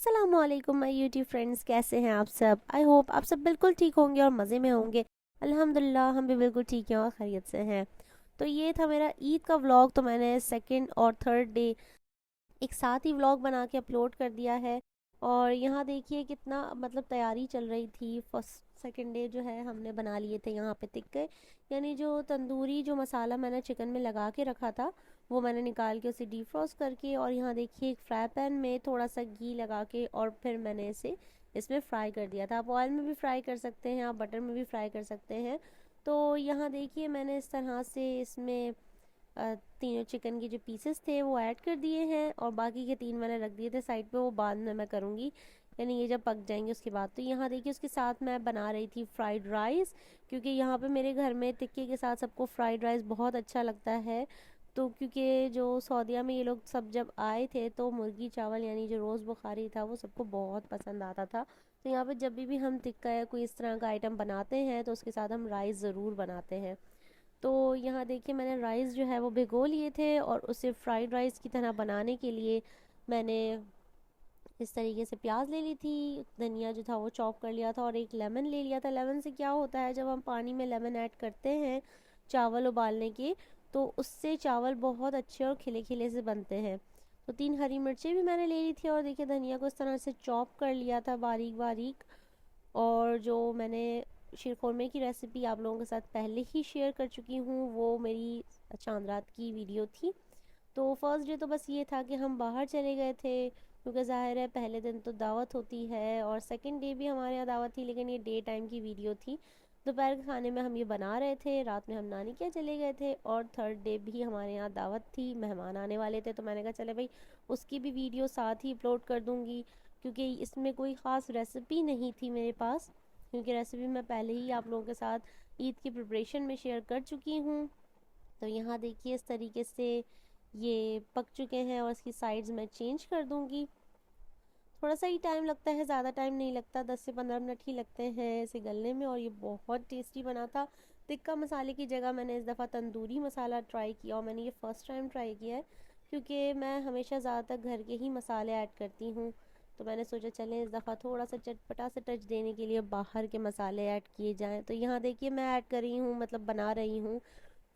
अस्सलामुअलैकुम my YouTube friends, कैसे हैं आप सब। आई होप आप सब बिल्कुल ठीक होंगे और मज़े में होंगे। अल्हम्दुलिल्लाह हम भी बिल्कुल ठीक हैं और खैरियत से हैं। तो ये था मेरा ईद का व्लॉग। तो मैंने सेकंड और थर्ड डे एक साथ ही व्लॉग बना के अपलोड कर दिया है। और यहाँ देखिए कितना मतलब तैयारी चल रही थी। फर्स्ट सेकंड डे जो है हमने बना लिए थे यहाँ पे टिक्के, यानी जो तंदूरी जो मसाला मैंने चिकन में लगा के रखा था वो मैंने निकाल के उसे डीफ्रॉस्ट करके, और यहाँ देखिए एक फ्राई पैन में थोड़ा सा घी लगा के और फिर मैंने इसे इसमें फ्राई कर दिया था। आप ऑयल में भी फ्राई कर सकते हैं, आप बटर में भी फ्राई कर सकते हैं। तो यहाँ देखिए मैंने इस तरह से इसमें तीनों चिकन के जो पीसेस थे वो ऐड कर दिए हैं, और बाकी के तीन मैंने रख दिए थे साइड पे, वो बाद में मैं करूँगी, यानी ये जब पक जाएंगे उसके बाद। तो यहाँ देखिए उसके साथ मैं बना रही थी फ्राइड राइस, क्योंकि यहाँ पे मेरे घर में टिक्के के साथ सबको फ्राइड राइस बहुत अच्छा लगता है। तो क्योंकि जो सऊदीया में ये लोग सब जब आए थे तो मुर्गी चावल यानी जो रोज़ बुखारी था वो सबको बहुत पसंद आता था। तो यहाँ पे जब भी हम टिक्का या कोई इस तरह का आइटम बनाते हैं तो उसके साथ हम राइस ज़रूर बनाते हैं। तो यहाँ देखिए मैंने राइस जो है वो भिगो लिए थे, और उसे फ्राइड राइस की तरह बनाने के लिए मैंने इस तरीके से प्याज ले ली थी, धनिया जो था वो चॉप कर लिया था, और एक लेमन ले लिया था। लेमन से क्या होता है, जब हम पानी में लेमन ऐड करते हैं चावल उबालने के, तो उससे चावल बहुत अच्छे और खिले खिले से बनते हैं। तो तीन हरी मिर्चें भी मैंने ले ली थी, और देखिए धनिया को इस तरह से चॉप कर लिया था बारीक बारीक। और जो मैंने शीर खोरमे की रेसिपी आप लोगों के साथ पहले ही शेयर कर चुकी हूँ, वो मेरी चांद रात की वीडियो थी। तो फर्स्ट डे तो बस ये था कि हम बाहर चले गए थे, क्योंकि ज़ाहिर है पहले दिन तो दावत होती है, और सेकंड डे भी हमारे यहाँ दावत थी, लेकिन ये डे टाइम की वीडियो थी। दोपहर के खाने में हम ये बना रहे थे, रात में हम नानी के यहाँ चले गए थे, और थर्ड डे भी हमारे यहाँ दावत थी, मेहमान आने वाले थे। तो मैंने कहा चले भाई उसकी भी वीडियो साथ ही अपलोड कर दूँगी, क्योंकि इसमें कोई ख़ास रेसिपी नहीं थी मेरे पास, क्योंकि रेसिपी मैं पहले ही आप लोगों के साथ ईद की प्रिपरेशन में शेयर कर चुकी हूँ। तो यहाँ देखिए इस तरीके से ये पक चुके हैं, और इसकी साइड्स मैं चेंज कर दूँगी। थोड़ा सा ही टाइम लगता है, ज़्यादा टाइम नहीं लगता, 10 से 15 मिनट ही लगते हैं इसे गलने में, और ये बहुत टेस्टी बना था। टिक्का मसाले की जगह मैंने इस दफ़ा तंदूरी मसाला ट्राई किया, और मैंने ये फ़र्स्ट टाइम ट्राई किया है, क्योंकि मैं हमेशा ज़्यादातर घर के ही मसाले ऐड करती हूँ। तो मैंने सोचा चलें इस दफ़ा थोड़ा सा चटपटा सा टच देने के लिए बाहर के मसाले ऐड किए जाएँ। तो यहाँ देखिए मैं ऐड कर रही हूँ, मतलब बना रही हूँ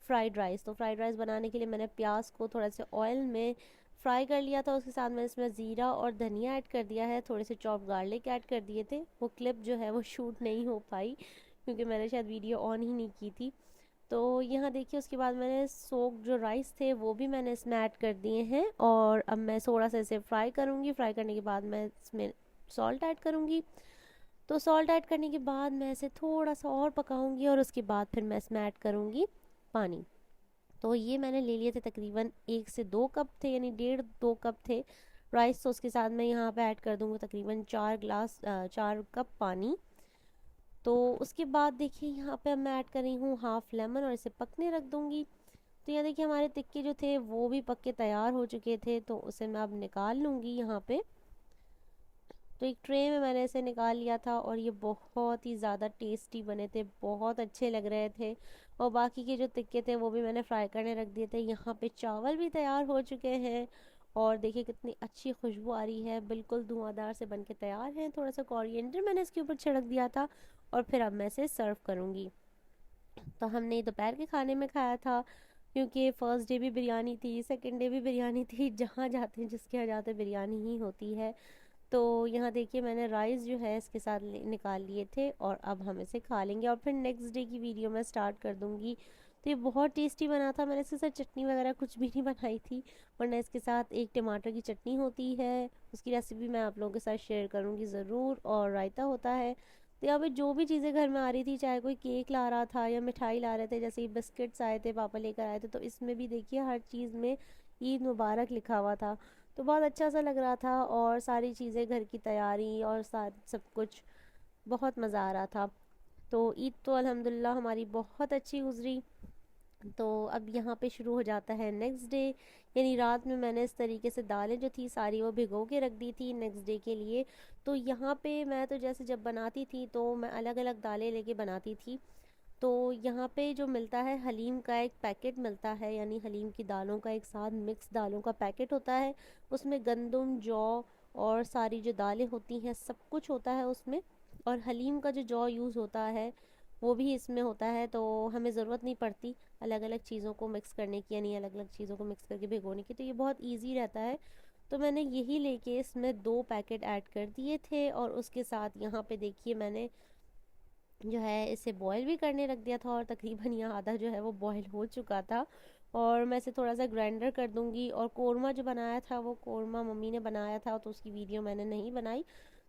फ्राइड राइस। तो फ्राइड राइस बनाने के लिए मैंने प्याज को थोड़ा से ऑयल में फ्राई कर लिया था, उसके साथ मैंने इसमें ज़ीरा और धनिया ऐड कर दिया है, थोड़े से चॉप गार्लिक ऐड कर दिए थे। वो क्लिप जो है वो शूट नहीं हो पाई, क्योंकि मैंने शायद वीडियो ऑन ही नहीं की थी। तो यहाँ देखिए उसके बाद मैंने सोक जो राइस थे वो भी मैंने इसमें ऐड कर दिए हैं, और अब मैं थोड़ा सा इसे फ्राई करूँगी। फ्राई करने के बाद मैं इसमें सॉल्ट ऐड करूँगी। तो सॉल्ट ऐड करने के बाद मैं इसे थोड़ा सा और पकाऊंगी, और उसके बाद फिर मैं इसमें ऐड करूँगी पानी। तो ये मैंने ले लिए थे तकरीबन 1 से 2 कप थे, यानी 1.5 2 कप थे राइस। तो उसके साथ मैं यहाँ पे ऐड कर दूँगी तकरीबन 4 कप पानी। तो उसके बाद देखिए यहाँ पे अब मैं ऐड कर रही हूँ हाफ़ लेमन, और इसे पकने रख दूँगी। तो यहाँ देखिए हमारे टिक्के जो थे वो भी पक के तैयार हो चुके थे, तो उसे मैं अब निकाल लूँगी यहाँ पे। तो एक ट्रे में मैंने इसे निकाल लिया था, और ये बहुत ही ज़्यादा टेस्टी बने थे, बहुत अच्छे लग रहे थे। और बाकी के जो टिक्के थे वो भी मैंने फ्राई करने रख दिए थे। यहाँ पे चावल भी तैयार हो चुके हैं, और देखिए कितनी अच्छी खुशबू आ रही है, बिल्कुल धुआंधार से बन के तैयार हैं। थोड़ा सा कोरिएंडर मैंने इसके ऊपर छिड़क दिया था, और फिर अब मैं इसे सर्व करूँगी। तो हमने दोपहर के खाने में खाया था, क्योंकि फर्स्ट डे भी बिरयानी थी, सेकंड डे भी बिरयानी थी, जहाँ जाते हैं जिसके यहाँ जाते बिरयानी ही होती है। तो यहाँ देखिए मैंने राइस जो है इसके साथ निकाल लिए थे, और अब हम इसे खा लेंगे, और फिर नेक्स्ट डे की वीडियो मैं स्टार्ट कर दूँगी। तो ये बहुत टेस्टी बना था। मैंने इसके साथ चटनी वगैरह कुछ भी नहीं बनाई थी, वरना इसके साथ एक टमाटर की चटनी होती है, उसकी रेसिपी मैं आप लोगों के साथ शेयर करूँगी ज़रूर, और रायता होता है। तो यहाँ पे जो भी चीज़ें घर में आ रही थी, चाहे कोई केक ला रहा था या मिठाई ला रहे थे, जैसे ये बिस्किट्स आए थे पापा लेकर आए थे, तो इसमें भी देखिए हर चीज़ में ईद मुबारक लिखा हुआ था। तो बहुत अच्छा सा लग रहा था, और सारी चीज़ें घर की तैयारी और सब कुछ बहुत मज़ा आ रहा था। तो ईद तो अल्हम्दुलिल्लाह हमारी बहुत अच्छी गुजरी। तो अब यहाँ पे शुरू हो जाता है नेक्स्ट डे, यानी रात में मैंने इस तरीके से दालें जो थी सारी वो भिगो के रख दी थी नेक्स्ट डे के लिए। तो यहाँ पे मैं तो जैसे जब बनाती थी तो मैं अलग अलग दालें लेके बनाती थी। तो यहाँ पे जो मिलता है हलीम का एक पैकेट मिलता है, यानी हलीम की दालों का एक साथ मिक्स दालों का पैकेट होता है। उसमें गंदम, जौ और सारी जो दालें होती हैं सब कुछ होता है उसमें। और हलीम का जो जौ यूज़ होता है वो भी इसमें होता है, तो हमें ज़रूरत नहीं पड़ती अलग अलग चीज़ों को मिक्स करने की, यानी अलग अलग चीज़ों को मिक्स करके भिगोने की, तो ये बहुत ईजी रहता है। तो मैंने यही लेके इसमें 2 पैकेट ऐड कर दिए थे, और उसके साथ यहाँ पे देखिए मैंने जो है इसे बॉईल भी करने रख दिया था, और तकरीबन यहाँ आधा जो है वो बॉईल हो चुका था। और मैं इसे थोड़ा सा ग्राइंडर कर दूंगी। और कोरमा जो बनाया था वो कोरमा मम्मी ने बनाया था, तो उसकी वीडियो मैंने नहीं बनाई।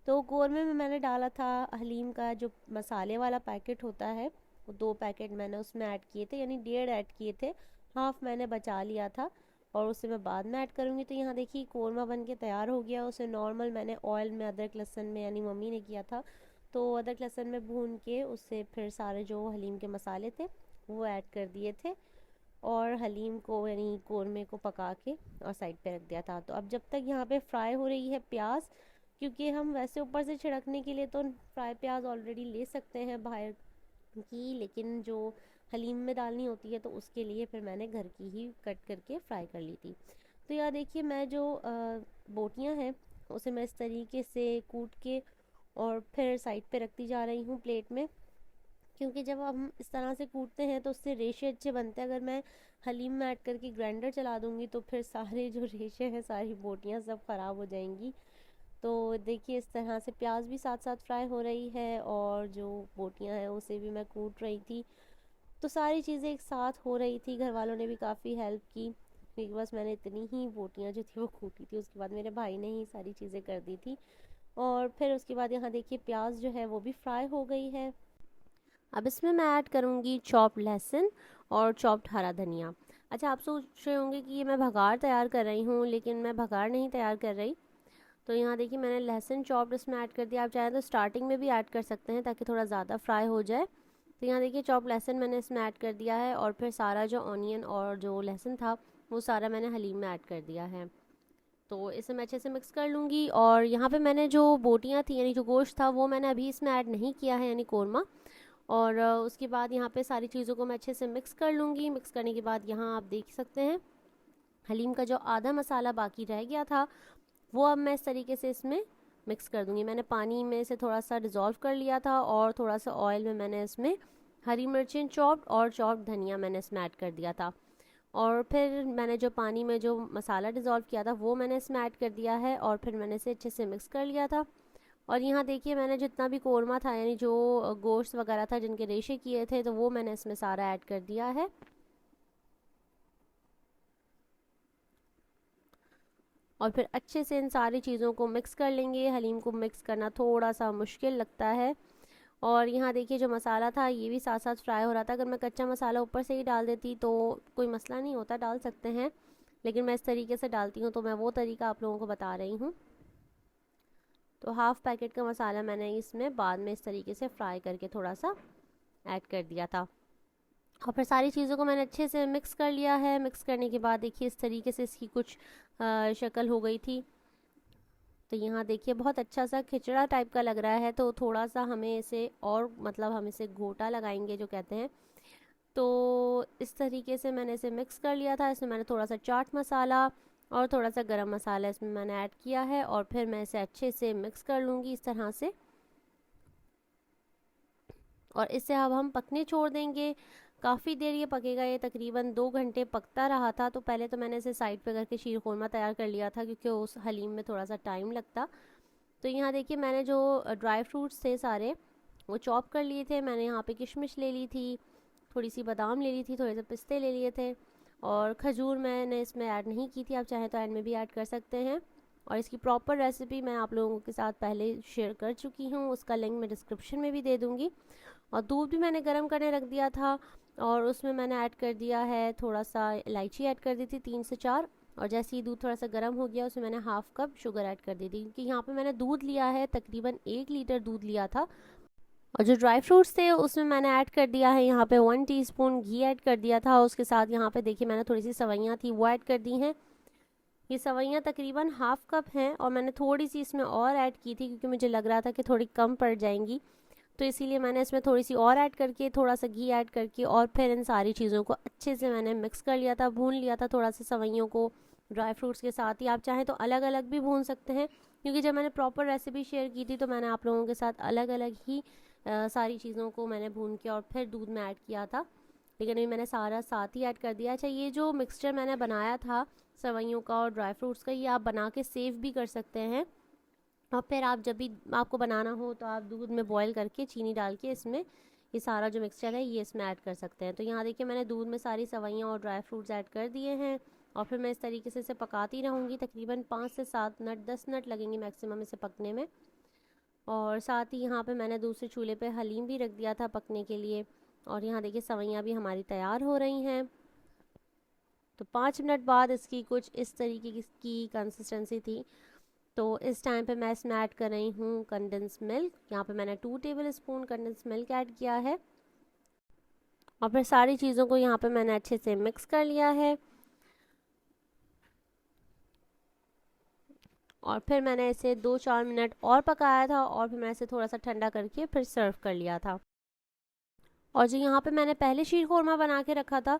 तो कोरमे में मैंने डाला था हलीम का जो मसाले वाला पैकेट होता है, वो 2 पैकेट मैंने उसमें ऐड किए थे, यानी 1.5 ऐड किए थे, हाफ मैंने बचा लिया था और उसे मैं बाद में ऐड करूँगी। तो यहाँ देखिए कोरमा बन के तैयार हो गया। उसे नॉर्मल मैंने ऑयल में अदरक लहसुन में, यानी मम्मी ने किया था, तो अदरक लहसुन में भून के उससे फिर सारे जो हलीम के मसाले थे वो ऐड कर दिए थे, और हलीम को यानी कोरमे को पका के और साइड पे रख दिया था। तो अब जब तक यहाँ पे फ्राई हो रही है प्याज, क्योंकि हम वैसे ऊपर से छिड़कने के लिए तो फ्राई प्याज ऑलरेडी ले सकते हैं बाहर की, लेकिन जो हलीम में डालनी होती है तो उसके लिए फिर मैंने घर की ही कट करके फ्राई कर ली थी। तो यहाँ देखिए मैं जो बोटियाँ हैं उसे मैं इस तरीके से कूट के और फिर साइड पे रखती जा रही हूँ प्लेट में, क्योंकि जब हम इस तरह से कूटते हैं तो उससे रेशे अच्छे बनते हैं। अगर मैं हलीम में ऐड करके ग्राइंडर चला दूँगी तो फिर सारे जो रेशे हैं, सारी बोटियाँ सब ख़राब हो जाएंगी। तो देखिए इस तरह से प्याज भी साथ साथ फ्राई हो रही है, और जो बोटियाँ हैं उसे भी मैं कूट रही थी। तो सारी चीज़ें एक साथ हो रही थी। घर वालों ने भी काफ़ी हेल्प की, क्योंकि बस मैंने इतनी ही बोटियाँ जो थी वो कूटी थी, उसके बाद मेरे भाई ने ही सारी चीज़ें कर दी थी। और फिर उसके बाद यहाँ देखिए प्याज जो है वो भी फ्राई हो गई है। अब इसमें मैं ऐड करूँगी चॉप्ड लहसुन और चॉप्ड हरा धनिया। अच्छा, आप सोच रहे होंगे कि ये मैं भगार तैयार कर रही हूँ, लेकिन मैं भगार नहीं तैयार कर रही। तो यहाँ देखिए मैंने लहसुन चॉप्ड इसमें ऐड कर दिया। आप चाहें तो स्टार्टिंग में भी ऐड कर सकते हैं ताकि थोड़ा ज़्यादा फ्राई हो जाए। तो यहाँ देखिए चॉप्ड लहसुन मैंने इसमें ऐड कर दिया है, और फिर सारा जो ऑनियन और जो लहसुन था वो सारा मैंने हलीम में ऐड कर दिया है। तो इसे मैं अच्छे से मिक्स कर लूँगी। और यहाँ पे मैंने जो बोटियाँ थी, यानी जो गोश्त था, वो मैंने अभी इसमें ऐड नहीं किया है, यानी कोरमा। और उसके बाद यहाँ पे सारी चीज़ों को मैं अच्छे से मिक्स कर लूँगी। मिक्स करने के बाद यहाँ आप देख सकते हैं हलीम का जो आधा मसाला बाकी रह गया था वो अब मैं इस तरीके से इसमें मिक्स कर दूँगी। मैंने पानी में से थोड़ा सा डिज़ोल्व कर लिया था, और थोड़ा सा ऑयल में मैंने इसमें हरी मिर्चें चॉप्ड और चॉप्ड धनिया मैंने इसमें ऐड कर दिया था। और फिर मैंने जो पानी में जो मसाला डिज़ोल्व किया था वो मैंने इसमें ऐड कर दिया है, और फिर मैंने इसे अच्छे से मिक्स कर लिया था। और यहाँ देखिए मैंने जितना भी कोरमा था, यानी जो गोश्त वगैरह था जिनके रेशे किए थे, तो वो मैंने इसमें सारा ऐड कर दिया है। और फिर अच्छे से इन सारी चीज़ों को मिक्स कर लेंगे। हलीम को मिक्स करना थोड़ा सा मुश्किल लगता है। और यहाँ देखिए जो मसाला था ये भी साथ साथ फ्राई हो रहा था। अगर मैं कच्चा मसाला ऊपर से ही डाल देती तो कोई मसला नहीं होता, डाल सकते हैं, लेकिन मैं इस तरीके से डालती हूँ तो मैं वो तरीका आप लोगों को बता रही हूँ। तो हाफ पैकेट का मसाला मैंने इसमें बाद में इस तरीके से फ्राई करके थोड़ा सा ऐड कर दिया था। और फिर सारी चीज़ों को मैंने अच्छे से मिक्स कर लिया है। मिक्स करने के बाद देखिए इस तरीके से इसकी कुछ शक्ल हो गई थी। तो यहाँ देखिए बहुत अच्छा सा खिचड़ा टाइप का लग रहा है, तो थोड़ा सा हमें इसे और मतलब हम इसे घोटा लगाएंगे जो कहते हैं। तो इस तरीके से मैंने इसे मिक्स कर लिया था। इसमें मैंने थोड़ा सा चाट मसाला और थोड़ा सा गरम मसाला इसमें मैंने ऐड किया है, और फिर मैं इसे अच्छे से मिक्स कर लूँगी इस तरह से। और इसे अब हम पकने छोड़ देंगे। काफ़ी देर ये पकेगा, ये तकरीबन 2 घंटे पकता रहा था। तो पहले तो मैंने इसे साइड पे करके शीर खुरमा तैयार कर लिया था, क्योंकि उस हलीम में थोड़ा सा टाइम लगता। तो यहाँ देखिए मैंने जो ड्राई फ्रूट्स थे सारे वो चॉप कर लिए थे। मैंने यहाँ पे किशमिश ले ली थी, थोड़ी सी बादाम ले ली थी, थोड़े से पिस्ते ले लिए थे, और खजूर मैंने इसमें ऐड नहीं की थी। आप चाहें तो ऐड में भी ऐड कर सकते हैं। और इसकी प्रॉपर रेसिपी मैं आप लोगों के साथ पहले शेयर कर चुकी हूँ, उसका लिंक मैं डिस्क्रिप्शन में भी दे दूँगी। और दूध भी मैंने गर्म करने रख दिया था, और उसमें मैंने ऐड कर दिया है थोड़ा सा इलायची ऐड कर दी थी 3 से 4। और जैसे ही दूध थोड़ा सा गर्म हो गया उसमें मैंने हाफ कप शुगर ऐड कर दी थी, क्योंकि यहाँ पे मैंने दूध लिया है तकरीबन 1 लीटर दूध लिया था। और जो ड्राई फ्रूट्स थे उसमें मैंने ऐड कर दिया है यहाँ पे 1 टीस्पून घी ऐड कर दिया था। उसके साथ यहाँ पे देखिए मैंने थोड़ी सी सवैयाँ थी वो ऐड कर दी हैं। ये सवैयाँ तकरीबन हाफ कप हैं, और मैंने थोड़ी सी इसमें और ऐड की थी क्योंकि मुझे लग रहा था कि थोड़ी कम पड़ जाएंगी, तो इसीलिए मैंने इसमें थोड़ी सी और ऐड करके थोड़ा सा घी ऐड करके और फिर इन सारी चीज़ों को अच्छे से मैंने मिक्स कर लिया था, भून लिया था थोड़ा सा सवैयों को ड्राई फ्रूट्स के साथ ही। आप चाहें तो अलग अलग भी भून सकते हैं, क्योंकि जब मैंने प्रॉपर रेसिपी शेयर की थी तो मैंने आप लोगों के साथ अलग अलग ही सारी चीज़ों को मैंने भून के और फिर दूध में ऐड किया था, लेकिन अभी मैंने सारा साथ ही ऐड कर दिया। अच्छा, ये जो मिक्सचर मैंने बनाया था सेवइयों का और ड्राई फ्रूट्स का, ये आप बना के सेव भी कर सकते हैं, और फिर आप जब भी आपको बनाना हो तो आप दूध में बॉईल करके चीनी डाल के इसमें ये सारा जो मिक्सचर है ये इसमें ऐड कर सकते हैं। तो यहाँ देखिए मैंने दूध में सारी सेवइयाँ और ड्राई फ्रूट्स ऐड कर दिए हैं, और फिर मैं इस तरीके से इसे पकाती रहूँगी। तकरीबन 5 से 7 मिनट 10 मिनट लगेंगे मैक्सिमम इसे पकने में। और साथ ही यहाँ पे मैंने दूसरे चूल्हे पे हलीम भी रख दिया था पकने के लिए, और यहाँ देखिए सेवइयाँ भी हमारी तैयार हो रही हैं। तो 5 मिनट बाद इसकी कुछ इस तरीके की कंसिस्टेंसी थी। तो इस टाइम पे मैं इसमें ऐड कर रही हूँ कंडेंस मिल्क। यहाँ पे मैंने 2 table spoon condense milk add किया है, और फिर सारी चीज़ों को यहाँ पे मैंने अच्छे से मिक्स कर लिया है, और फिर मैंने इसे 2-4 मिनट और पकाया था, और फिर मैं इसे थोड़ा सा ठंडा करके फिर सर्व कर लिया था। और जो यहाँ पे मैंने पहले शीर खोरमा बना के रखा था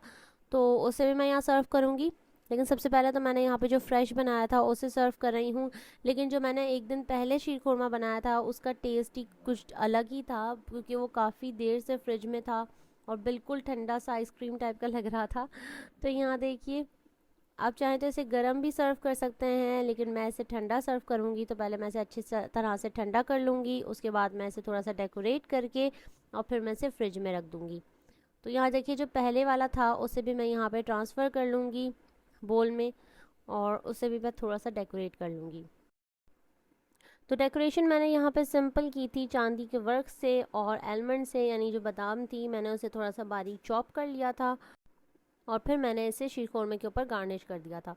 तो उसे भी मैं यहाँ सर्व करूँगी, लेकिन सबसे पहले तो मैंने यहाँ पे जो फ्रेश बनाया था उसे सर्व कर रही हूँ। लेकिन जो मैंने एक दिन पहले शीर खोरमा बनाया था उसका टेस्ट ही कुछ अलग ही था, क्योंकि वो काफ़ी देर से फ्रिज में था और बिल्कुल ठंडा सा आइसक्रीम टाइप का लग रहा था। तो यहाँ देखिए, आप चाहें तो इसे गर्म भी सर्व कर सकते हैं, लेकिन मैं इसे ठंडा सर्व करूँगी। तो पहले मैं इसे अच्छी तरह से ठंडा कर लूँगी, उसके बाद मैं इसे थोड़ा सा डेकोरेट करके और फिर मैं इसे फ्रिज में रख दूँगी। तो यहाँ देखिए जो पहले वाला था उसे भी मैं यहाँ पे ट्रांसफ़र कर लूँगी बोल में, और उसे भी मैं थोड़ा सा डेकोरेट कर लूँगी। तो डेकोरेशन मैंने यहाँ पे सिंपल की थी चांदी के वर्क से और आलमंड से, यानी जो बादाम थी मैंने उसे थोड़ा सा बारीक चॉप कर लिया था, और फिर मैंने इसे शीर खोरमे के ऊपर गार्निश कर दिया था।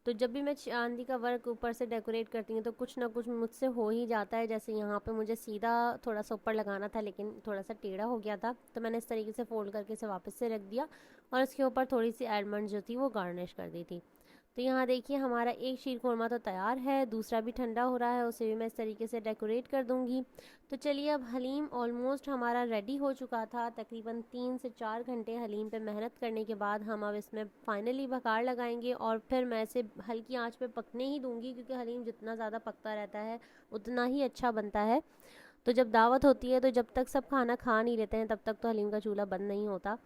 तो जब भी मैं चांदी का वर्क ऊपर से डेकोरेट करती हूँ तो कुछ ना कुछ मुझसे हो ही जाता है। जैसे यहाँ पे मुझे सीधा थोड़ा सा ऊपर लगाना था, लेकिन थोड़ा सा टेढ़ा हो गया था, तो मैंने इस तरीके से फोल्ड करके इसे वापस से रख दिया, और इसके ऊपर थोड़ी सी आलमंड जो थी वो गार्निश कर दी थी। तो यहाँ देखिए हमारा एक शीर खोरमा तो तैयार है, दूसरा भी ठंडा हो रहा है, उसे भी मैं इस तरीके से डेकोरेट कर दूँगी। तो चलिए, अब हलीम ऑलमोस्ट हमारा रेडी हो चुका था। तकरीबन 3 से 4 घंटे हलीम पे मेहनत करने के बाद हम अब इसमें फाइनली बघार लगाएंगे, और फिर मैं इसे हल्की आंच पे पकने ही दूंगी, क्योंकि हलीम जितना ज़्यादा पकता रहता है उतना ही अच्छा बनता है। तो जब दावत होती है तो जब तक सब खाना खा नहीं लेते हैं तब तक तो हलीम का चूल्हा बंद नहीं होता।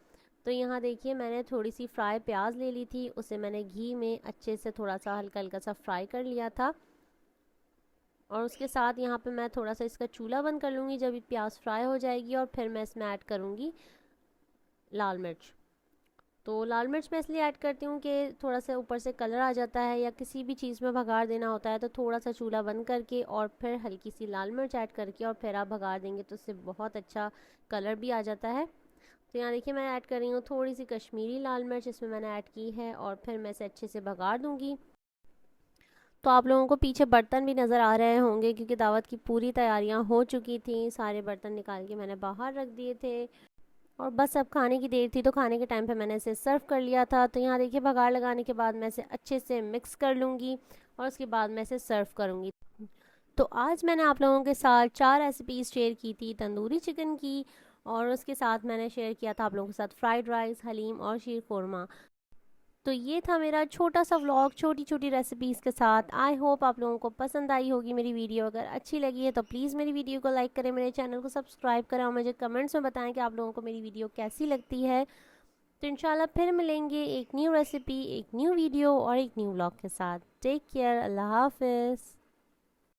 तो यहाँ देखिए मैंने थोड़ी सी फ्राई प्याज ले ली थी, उसे मैंने घी में अच्छे से थोड़ा सा हल्का हल्का सा फ्राई कर लिया था, और उसके साथ यहाँ पे मैं थोड़ा सा इसका चूल्हा बंद कर लूँगी जब ये प्याज फ्राई हो जाएगी, और फिर मैं इसमें ऐड करूँगी लाल मिर्च। तो लाल मिर्च मैं इसलिए ऐड करती हूँ कि थोड़ा सा ऊपर से कलर आ जाता है, या किसी भी चीज़ में भगार देना होता है तो थोड़ा सा चूल्हा बंद करके और फिर हल्की सी लाल मिर्च ऐड करके और फिर आप भगार देंगे तो इससे बहुत अच्छा कलर भी आ जाता है। तो यहाँ देखिए मैं ऐड कर रही हूँ थोड़ी सी कश्मीरी लाल मिर्च, इसमें मैंने ऐड की है, और फिर मैं इसे अच्छे से भगार दूँगी। तो आप लोगों को पीछे बर्तन भी नज़र आ रहे होंगे, क्योंकि दावत की पूरी तैयारियां हो चुकी थी, सारे बर्तन निकाल के मैंने बाहर रख दिए थे, और बस अब खाने की देर थी। तो खाने के टाइम पे मैंने इसे सर्व कर लिया था। तो यहाँ देखिए बघार लगाने के बाद मैं इसे अच्छे से मिक्स कर लूँगी, और उसके बाद मैं इसे सर्व करूँगी। तो आज मैंने आप लोगों के साथ 4 रेसिपीज़ शेयर की थी तंदूरी चिकन की, और उसके साथ मैंने शेयर किया था आप लोगों के साथ फ्राइड राइस, हलीम और शीर खोरमा। तो ये था मेरा छोटा सा व्लॉग छोटी छोटी रेसिपीज़ के साथ। आई होप आप लोगों को पसंद आई होगी मेरी वीडियो। अगर अच्छी लगी है तो प्लीज़ मेरी वीडियो को लाइक करें, मेरे चैनल को सब्सक्राइब करें, और मुझे कमेंट्स में बताएं कि आप लोगों को मेरी वीडियो कैसी लगती है। तो इंशाल्लाह फिर मिलेंगे एक न्यू रेसिपी, एक न्यू वीडियो और एक न्यू व्लॉग के साथ। टेक केयर, अल्लाह हाफिज़।